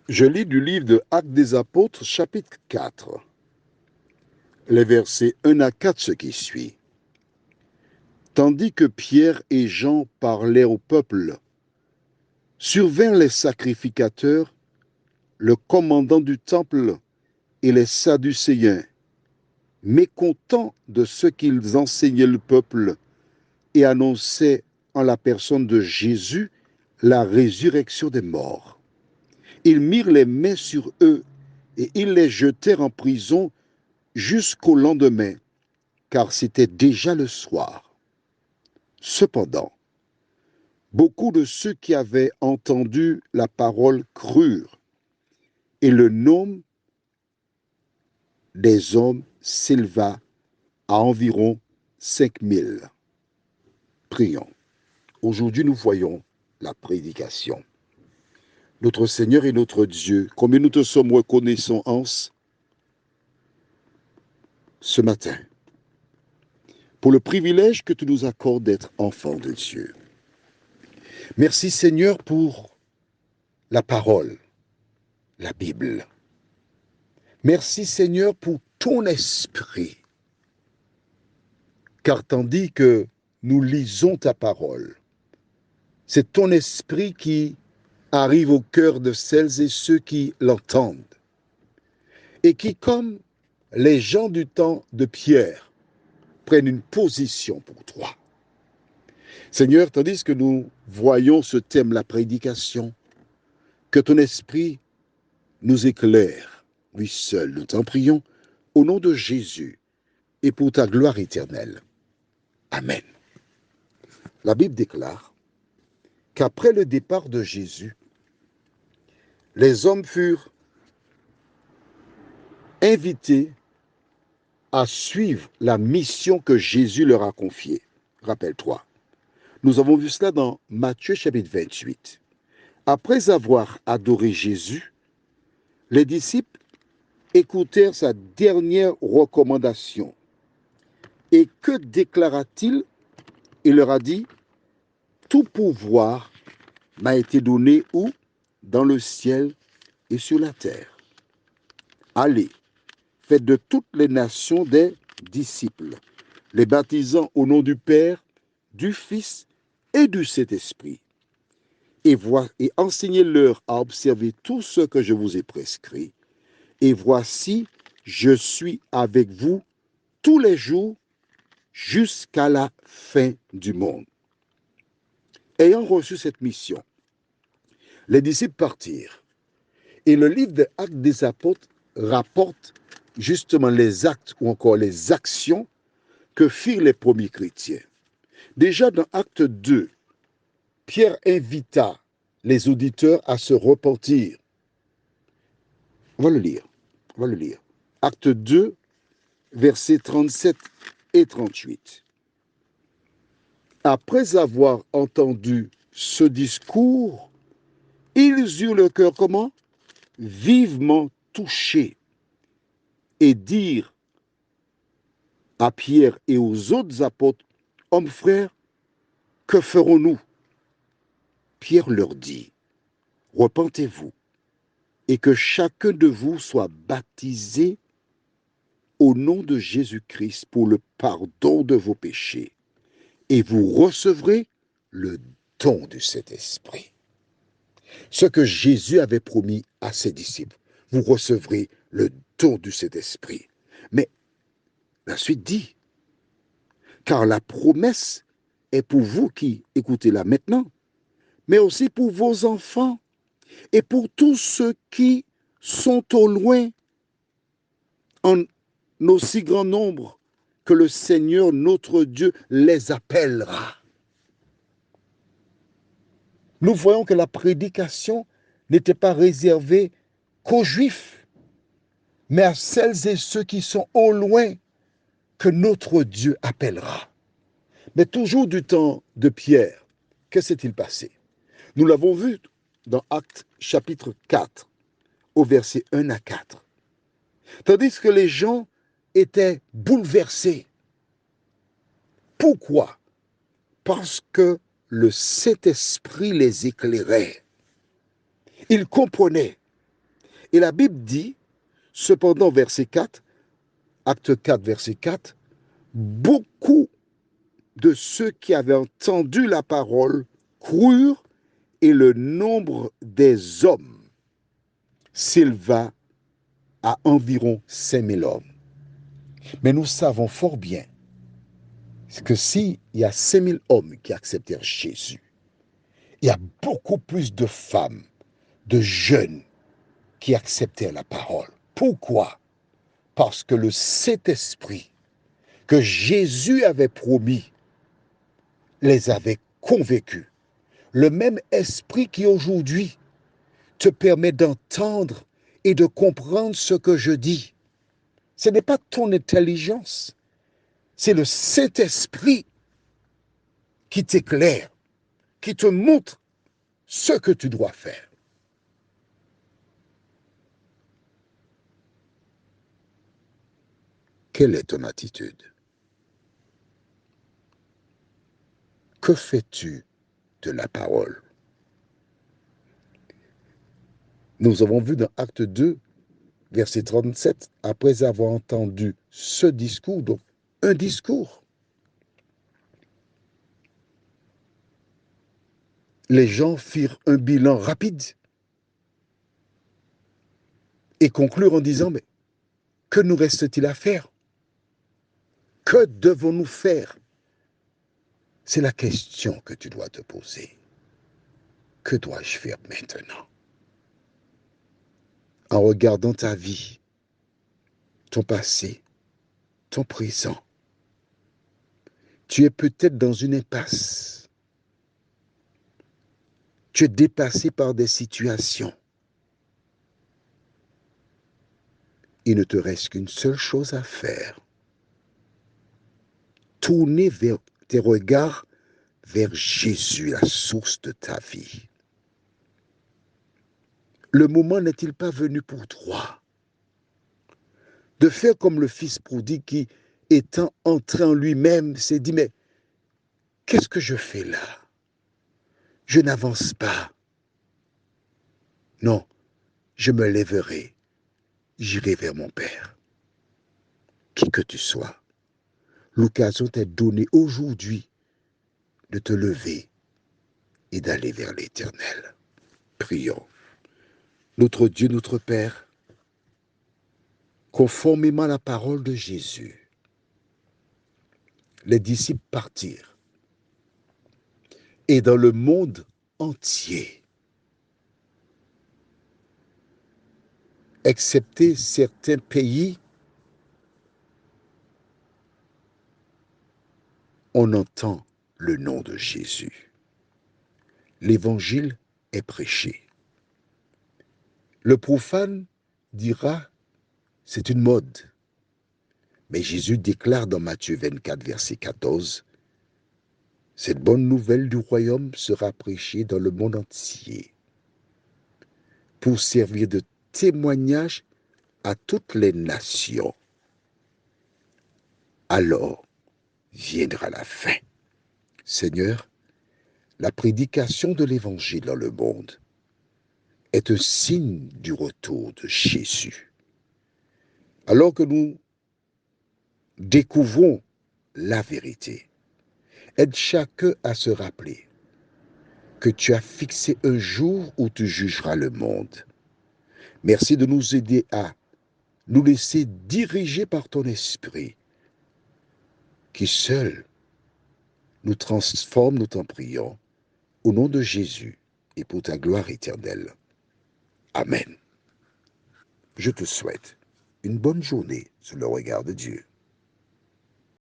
Je lis du livre de Actes des Apôtres, chapitre 4, les versets 1 à 4, ce qui suit. Tandis que Pierre et Jean parlaient au peuple, survinrent les sacrificateurs, le commandant du temple et les Sadducéens, mécontents de ce qu'ils enseignaient le peuple et annonçaient en la personne de Jésus la résurrection des morts. Ils mirent les mains sur eux et ils les jetèrent en prison jusqu'au lendemain, car c'était déjà le soir. Cependant, beaucoup de ceux qui avaient entendu la parole crurent, et le nombre des hommes s'éleva à environ 5000. Prions. Aujourd'hui, nous voyons la prédication. Notre Seigneur et notre Dieu, combien nous te sommes reconnaissants ce matin pour le privilège que tu nous accordes d'être enfants de Dieu. Merci Seigneur pour la parole, la Bible. Merci Seigneur pour ton esprit, car tandis que nous lisons ta parole, c'est ton esprit qui arrive au cœur de celles et ceux qui l'entendent, et qui, comme les gens du temps de Pierre, prennent une position pour toi. Seigneur, tandis que nous voyons ce thème, la prédication, que ton esprit nous éclaire, lui seul, nous t'en prions, au nom de Jésus et pour ta gloire éternelle. Amen. La Bible déclare qu'après le départ de Jésus, les hommes furent invités à suivre la mission que Jésus leur a confiée. Rappelle-toi, nous avons vu cela dans Matthieu chapitre 28. Après avoir adoré Jésus, les disciples écoutèrent sa dernière recommandation. Et que déclara-t-il? Il leur a dit, tout pouvoir m'a été donné où? Dans le ciel et sur la terre. Allez, faites de toutes les nations des disciples, les baptisant au nom du Père, du Fils et du Saint-Esprit, et enseignez-leur à observer tout ce que je vous ai prescrit. Et voici, je suis avec vous tous les jours jusqu'à la fin du monde. Ayant reçu cette mission, les disciples partirent. Et le livre des Actes des Apôtres rapporte justement les actes ou encore les actions que firent les premiers chrétiens. Déjà dans Acte 2, Pierre invita les auditeurs à se repentir. On va le lire. Acte 2, versets 37 et 38. Après avoir entendu ce discours, ils eurent le cœur comment? Vivement touchés, et dirent à Pierre et aux autres apôtres, hommes frères, que ferons-nous? Pierre leur dit, repentez-vous et que chacun de vous soit baptisé au nom de Jésus-Christ pour le pardon de vos péchés, et vous recevrez le don du Saint-Esprit. Ce que Jésus avait promis à ses disciples, vous recevrez le don du Saint-Esprit. Mais la suite dit, car la promesse est pour vous qui écoutez là maintenant, mais aussi pour vos enfants et pour tous ceux qui sont au loin, en aussi grand nombre que le Seigneur notre Dieu les appellera. Nous voyons que la prédication n'était pas réservée qu'aux Juifs, mais à celles et ceux qui sont au loin que notre Dieu appellera. Mais toujours du temps de Pierre, que s'est-il passé? Nous l'avons vu dans Actes chapitre 4, au verset 1 à 4. Tandis que les gens étaient bouleversés. Pourquoi? Parce que le Saint-Esprit les éclairait. Ils comprenaient Et la Bible dit, cependant, verset 4, acte 4, verset 4, beaucoup de ceux qui avaient entendu la parole crurent et le nombre des hommes s'éleva à environ 5000 hommes. Mais nous savons fort bien que s'il y a 5000 hommes qui acceptèrent Jésus, il y a beaucoup plus de femmes, de jeunes qui acceptèrent la parole. Pourquoi? Parce que le Saint-Esprit que Jésus avait promis les avait convaincus. Le même esprit qui aujourd'hui te permet d'entendre et de comprendre ce que je dis. Ce n'est pas ton intelligence, c'est le Saint-Esprit qui t'éclaire, qui te montre ce que tu dois faire. Quelle est ton attitude? Que fais-tu de la parole? Nous avons vu dans Acte 2, verset 37, après avoir entendu ce discours, donc un discours, les gens firent un bilan rapide et conclurent en disant, mais que nous reste-t-il à faire? Que devons-nous faire? C'est la question que tu dois te poser. Que dois-je faire maintenant? En regardant ta vie, ton passé, ton présent, tu es peut-être dans une impasse. Tu es dépassé par des situations. Il ne te reste qu'une seule chose à faire. Tourner tes regards vers Jésus, la source de ta vie. Le moment n'est-il pas venu pour toi de faire comme le fils prodigue qui, étant entré en lui-même, s'est dit, mais qu'est-ce que je fais là? Je n'avance pas. Non, je me lèverai, j'irai vers mon Père. Qui que tu sois, l'occasion t'est donnée aujourd'hui de te lever et d'aller vers l'Éternel. Prions. Notre Dieu, notre Père, conformément à la parole de Jésus, les disciples partirent et dans le monde entier, excepté certains pays, on entend le nom de Jésus. L'évangile est prêché. Le profane dira, c'est une mode. Mais Jésus déclare dans Matthieu 24, verset 14, cette bonne nouvelle du royaume sera prêchée dans le monde entier pour servir de témoignage à toutes les nations. Alors viendra la fin. Seigneur, la prédication de l'évangile dans le monde est un signe du retour de Jésus. Alors que nous découvrons la vérité, aide chacun à se rappeler que tu as fixé un jour où tu jugeras le monde. Merci de nous aider à nous laisser diriger par ton esprit, qui seul nous transforme, nous t'en prions, au nom de Jésus et pour ta gloire éternelle. Amen. Je te souhaite une bonne journée sous le regard de Dieu.